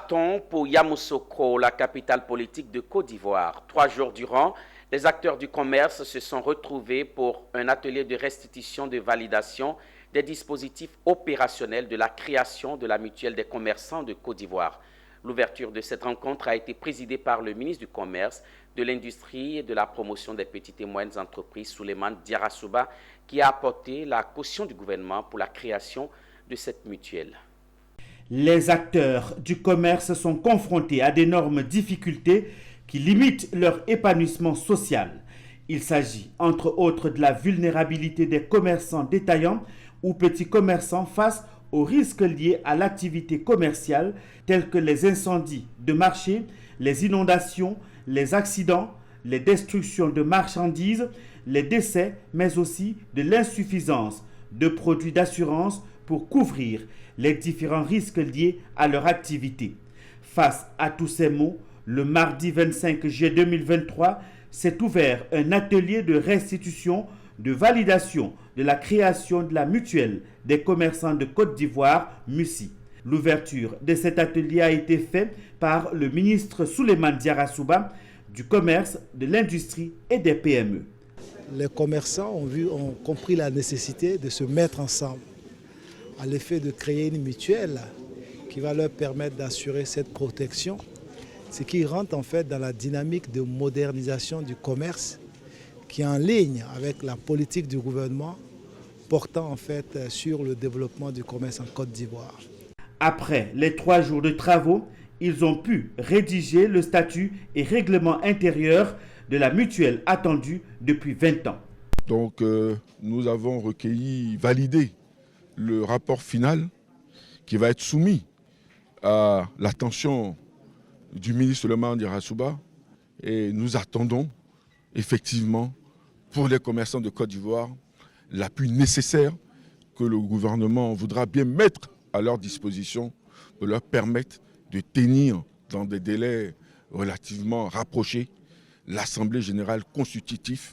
Partons pour Yamoussoukro, la capitale politique de Côte d'Ivoire. 3 jours durant, les acteurs du commerce se sont retrouvés pour un atelier de restitution de validation des dispositifs opérationnels de la création de la mutuelle des commerçants de Côte d'Ivoire. L'ouverture de cette rencontre a été présidée par le ministre du Commerce, de l'Industrie et de la Promotion des petites et moyennes entreprises, Souleymane Diarra, qui a apporté la caution du gouvernement pour la création de cette mutuelle. Les acteurs du commerce sont confrontés à d'énormes difficultés qui limitent leur épanouissement social. Il s'agit entre autres de la vulnérabilité des commerçants détaillants ou petits commerçants face aux risques liés à l'activité commerciale tels que les incendies de marché, les inondations, les accidents, les destructions de marchandises, les décès, mais aussi de l'insuffisance de produits d'assurance pour couvrir les différents risques liés à leur activité. Face à tous ces maux, le mardi 25 juillet 2023 s'est ouvert un atelier de restitution, de validation de la création de la mutuelle des commerçants de Côte d'Ivoire, MUCI. L'ouverture de cet atelier a été faite par le ministre Souleymane Diarra du Commerce, de l'Industrie et des PME. Les commerçants ont compris la nécessité de se mettre ensemble à l'effet de créer une mutuelle qui va leur permettre d'assurer cette protection, ce qui rentre en fait dans la dynamique de modernisation du commerce qui est en ligne avec la politique du gouvernement portant en fait sur le développement du commerce en Côte d'Ivoire. Après les 3 jours de travaux, ils ont pu rédiger le statut et règlement intérieur de la mutuelle attendue depuis 20 ans. Donc nous avons recueilli, validé le rapport final qui va être soumis à l'attention du ministre Souleymane Diarra et nous attendons effectivement pour les commerçants de Côte d'Ivoire l'appui nécessaire que le gouvernement voudra bien mettre à leur disposition pour leur permettre de tenir dans des délais relativement rapprochés l'Assemblée générale constitutive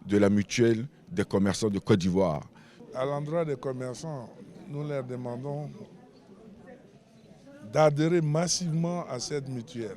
de la mutuelle des commerçants de Côte d'Ivoire. À l'endroit des commerçants, nous leur demandons d'adhérer massivement à cette mutuelle.